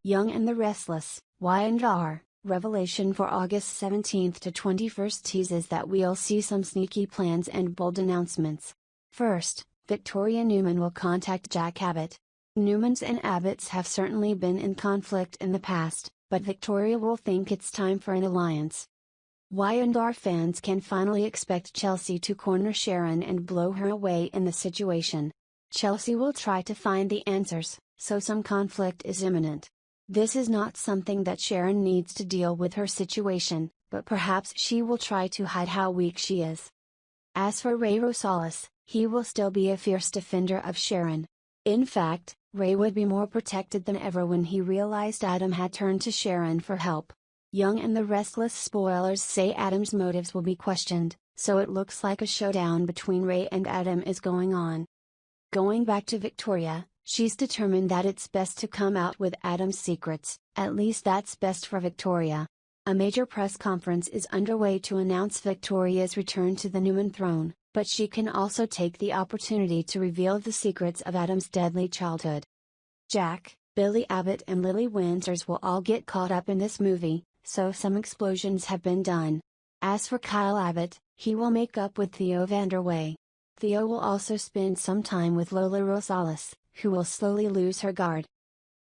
Young and the Restless, Y&R, revelation for August 17th to 21st teases that we'll see some sneaky plans and bold announcements. First, Victoria Newman will contact Jack Abbott. Newmans and Abbotts have certainly been in conflict in the past, but Victoria will think it's time for an alliance. Y&R fans can finally expect Chelsea to corner Sharon and blow her away in the situation. Chelsea will try to find the answers, so some conflict is imminent. This is not something that Sharon needs to deal with her situation, but perhaps she will try to hide how weak she is. As for Ray Rosales, he will still be a fierce defender of Sharon. In fact, Ray would be more protected than ever when he realized Adam had turned to Sharon for help. Young and the Restless spoilers say Adam's motives will be questioned, so it looks like a showdown between Ray and Adam is going on. Going back to Victoria, she's determined that it's best to come out with Adam's secrets, at least that's best for Victoria. A major press conference is underway to announce Victoria's return to the Newman throne, but she can also take the opportunity to reveal the secrets of Adam's deadly childhood. Jack, Billy Abbott and Lily Winters will all get caught up in this movie, so some explosions have been done. As for Kyle Abbott, he will make up with Theo Vanderway. Theo will also spend some time with Lola Rosales, who will slowly lose her guard.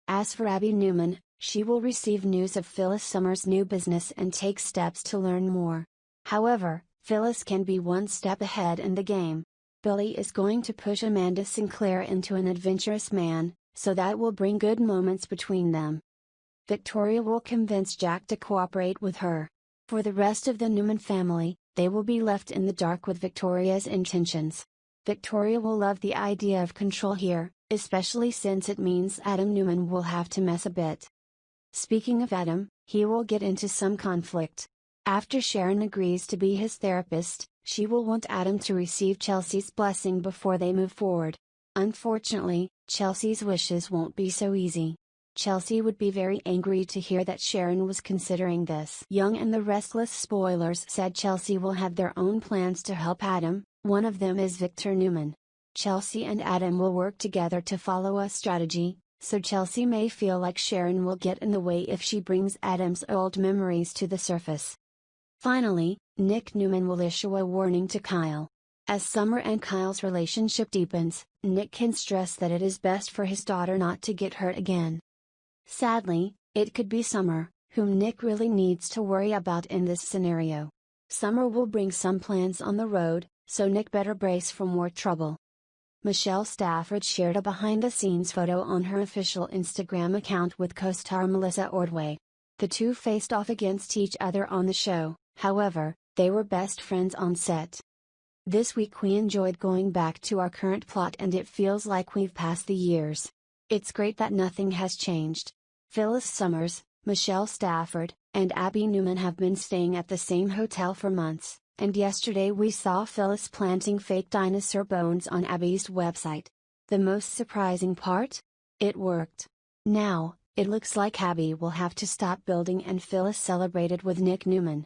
As for Abby Newman, she will receive news of Phyllis Summers' new business and take steps to learn more. However, Phyllis can be one step ahead in the game. Billy is going to push Amanda Sinclair into an adventurous man, so that will bring good moments between them. Victoria will convince Jack to cooperate with her. For the rest of the Newman family, they will be left in the dark with Victoria's intentions. Victoria will love the idea of control here, especially since it means Adam Newman will have to mess a bit. Speaking of Adam, he will get into some conflict. After Sharon agrees to be his therapist, she will want Adam to receive Chelsea's blessing before they move forward. Unfortunately, Chelsea's wishes won't be so easy. Chelsea would be very angry to hear that Sharon was considering this. Young and the Restless spoilers said Chelsea will have their own plans to help Adam, one of them is Victor Newman. Chelsea and Adam will work together to follow a strategy, so Chelsea may feel like Sharon will get in the way if she brings Adam's old memories to the surface. Finally, Nick Newman will issue a warning to Kyle. As Summer and Kyle's relationship deepens, Nick can stress that it is best for his daughter not to get hurt again. Sadly, it could be Summer, whom Nick really needs to worry about in this scenario. Summer will bring some plans on the road, so Nick better brace for more trouble. Michelle Stafford shared a behind-the-scenes photo on her official Instagram account with co-star Melissa Ordway. The two faced off against each other on the show, however, they were best friends on set. This week we enjoyed going back to our current plot and it feels like we've passed the years. It's great that nothing has changed. Phyllis Summers, Michelle Stafford, and Abby Newman have been staying at the same hotel for months, and yesterday we saw Phyllis planting fake dinosaur bones on Abby's website. The most surprising part? It worked. Now, it looks like Abby will have to stop building and Phyllis celebrated with Nick Newman.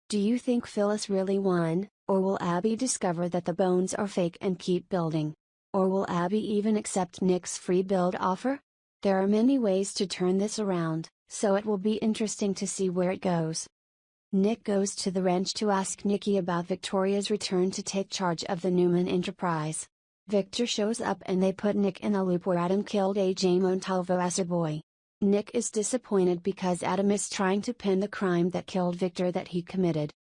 Do you think Phyllis really won, or will Abby discover that the bones are fake and keep building? Or will Abby even accept Nick's free build offer? There are many ways to turn this around, so it will be interesting to see where it goes. Nick goes to the ranch to ask Nikki about Victoria's return to take charge of the Newman enterprise. Victor shows up and they put Nick in a loop where Adam killed AJ Montalvo as a boy. Nick is disappointed because Adam is trying to pin the crime that killed Victor that he committed.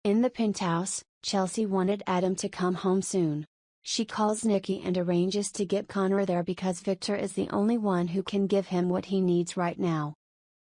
In the penthouse, Chelsea wanted Adam to come home soon. She calls Nikki and arranges to get Connor there because Victor is the only one who can give him what he needs right now.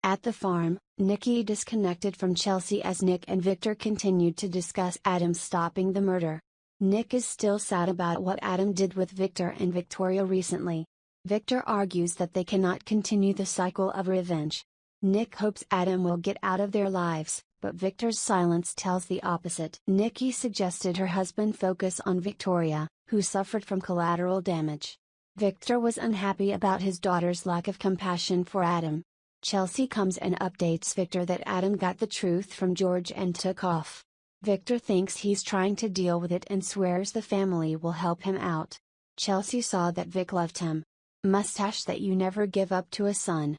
At the farm, Nikki disconnected from Chelsea as Nick and Victor continued to discuss Adam stopping the murder. Nick is still sad about what Adam did with Victor and Victoria recently. Victor argues that they cannot continue the cycle of revenge. Nick hopes Adam will get out of their lives, but Victor's silence tells the opposite. Nikki suggested her husband focus on Victoria, who suffered from collateral damage. Victor was unhappy about his daughter's lack of compassion for Adam. Chelsea comes and updates Victor that Adam got the truth from George and took off. Victor thinks he's trying to deal with it and swears the family will help him out. Chelsea saw that Vic loved him. Mustache that you never give up to a son.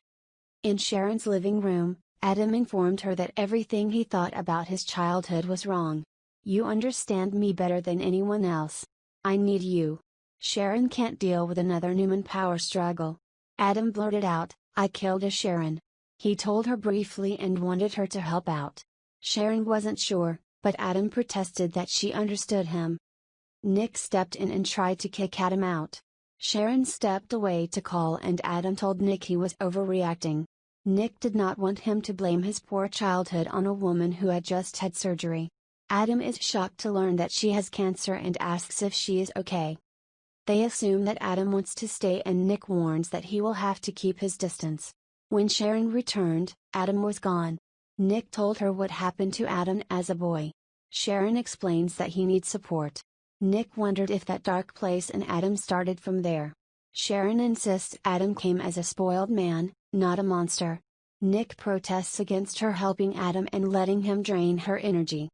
In Sharon's living room, Adam informed her that everything he thought about his childhood was wrong. You understand me better than anyone else. I need you. Sharon can't deal with another Newman power struggle. Adam blurted out, I killed a Sharon. He told her briefly and wanted her to help out. Sharon wasn't sure, but Adam protested that she understood him. Nick stepped in and tried to kick Adam out. Sharon stepped away to call and Adam told Nick he was overreacting. Nick did not want him to blame his poor childhood on a woman who had just had surgery. Adam is shocked to learn that she has cancer and asks if she is okay. They assume that Adam wants to stay and Nick warns that he will have to keep his distance. When Sharon returned, Adam was gone. Nick told her what happened to Adam as a boy. Sharon explains that he needs support. Nick wondered if that dark place in Adam started from there. Sharon insists Adam came as a spoiled man, not a monster. Nick protests against her helping Adam and letting him drain her energy.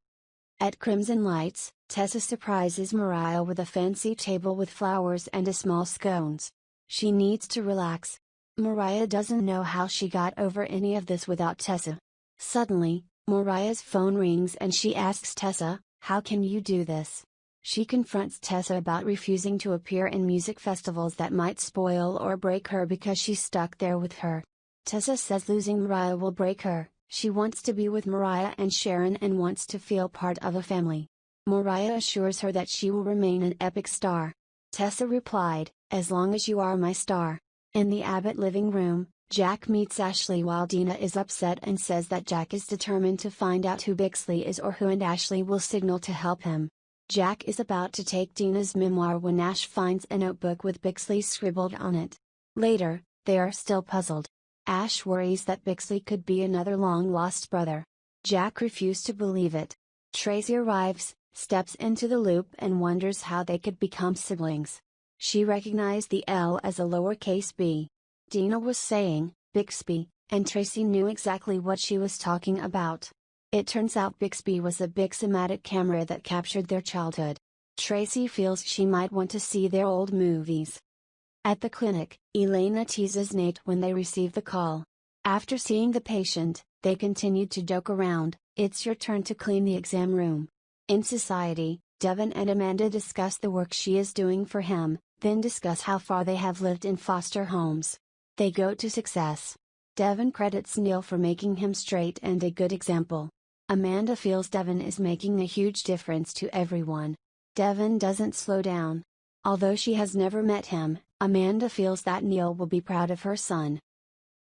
At Crimson Lights, Tessa surprises Mariah with a fancy table with flowers and a small scones. She needs to relax. Mariah doesn't know how she got over any of this without Tessa. Suddenly, Mariah's phone rings and she asks Tessa, how can you do this? She confronts Tessa about refusing to appear in music festivals that might spoil or break her because she's stuck there with her. Tessa says losing Mariah will break her. She wants to be with Mariah and Sharon and wants to feel part of a family. Mariah assures her that she will remain an epic star. Tessa replied, as long as you are my star. In the Abbott living room, Jack meets Ashley while Dina is upset and says that Jack is determined to find out who Bixley is or who, and Ashley will signal to help him. Jack is about to take Dina's memoir when Ash finds a notebook with Bixley scribbled on it. Later, they are still puzzled. Ash worries that Bixley could be another long-lost brother. Jack refused to believe it. Tracy arrives, steps into the loop and wonders how they could become siblings. She recognized the L as a lowercase b. Dina was saying, Bixby, and Tracy knew exactly what she was talking about. It turns out Bixby was a Bixamatic camera that captured their childhood. Tracy feels she might want to see their old movies. At the clinic, Elena teases Nate when they receive the call. After seeing the patient, they continued to joke around, it's your turn to clean the exam room. In society, Devin and Amanda discuss the work she is doing for him, then discuss how far they have lived in foster homes. They go to success. Devin credits Neil for making him straight and a good example. Amanda feels Devin is making a huge difference to everyone. Devin doesn't slow down. Although she has never met him, Amanda feels that Neil will be proud of her son.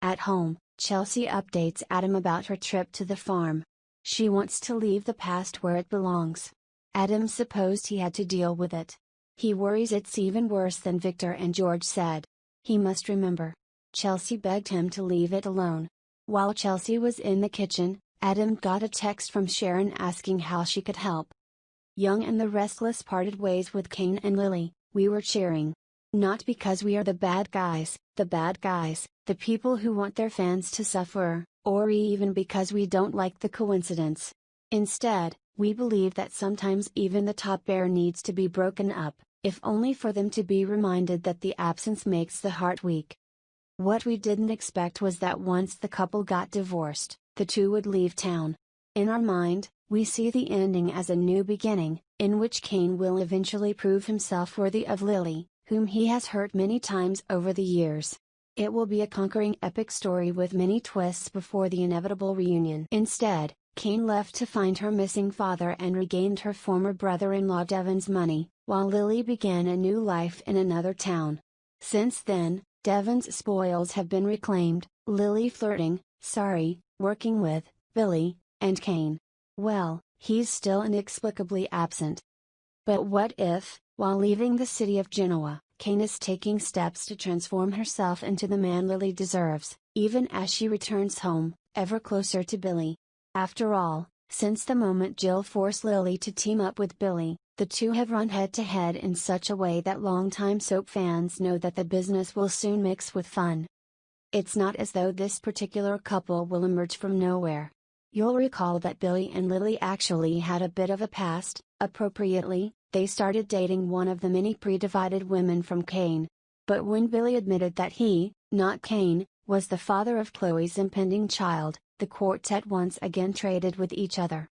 At home, Chelsea updates Adam about her trip to the farm. She wants to leave the past where it belongs. Adam supposed he had to deal with it. He worries it's even worse than Victor and George said. He must remember. Chelsea begged him to leave it alone. While Chelsea was in the kitchen, Adam got a text from Sharon asking how she could help. Young and the Restless parted ways with Kane and Lily. We were cheering. Not because we are the bad guys, the people who want their fans to suffer, or even because we don't like the coincidence. Instead, we believe that sometimes even the top bear needs to be broken up, if only for them to be reminded that the absence makes the heart weak. What we didn't expect was that once the couple got divorced, the two would leave town. In our mind, we see the ending as a new beginning, in which Kane will eventually prove himself worthy of Lily, whom he has hurt many times over the years. It will be a conquering epic story with many twists before the inevitable reunion. Instead, Kane left to find her missing father and regained her former brother-in-law Devon's money, while Lily began a new life in another town. Since then, Devon's spoils have been reclaimed, Lily working with, Billy, and Kane. Well, he's still inexplicably absent. But what if, while leaving the city of Genoa, Kane is taking steps to transform herself into the man Lily deserves, even as she returns home, ever closer to Billy? After all, since the moment Jill forced Lily to team up with Billy, the two have run head-to-head in such a way that longtime soap fans know that the business will soon mix with fun. It's not as though this particular couple will emerge from nowhere. You'll recall that Billy and Lily actually had a bit of a past. Appropriately, they started dating one of the many pre-divided women from Cain. But when Billy admitted that he, not Cain, was the father of Chloe's impending child, the quartet once again traded with each other.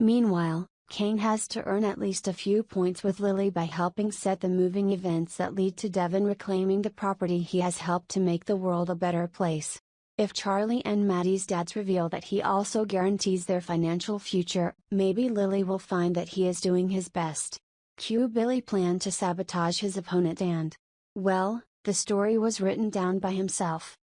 Meanwhile, Cain has to earn at least a few points with Lily by helping set the moving events that lead to Devon reclaiming the property he has helped to make the world a better place. If Charlie and Maddie's dads reveal that he also guarantees their financial future, maybe Lily will find that he is doing his best. Cue Billy plan to sabotage his opponent and, well, the story was written down by himself.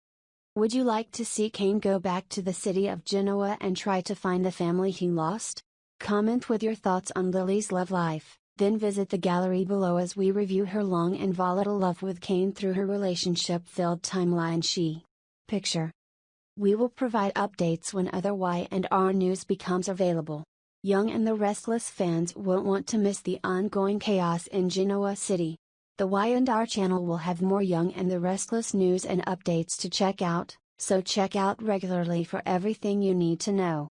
Would you like to see Cain go back to the city of Genoa and try to find the family he lost? Comment with your thoughts on Lily's love life, then visit the gallery below as we review her long and volatile love with Cain through her relationship-filled timeline. Picture. We will provide updates when other Y&R news becomes available. Young and the Restless fans won't want to miss the ongoing chaos in Genoa City. The Y&R channel will have more Young and the Restless news and updates to check out, so check out regularly for everything you need to know.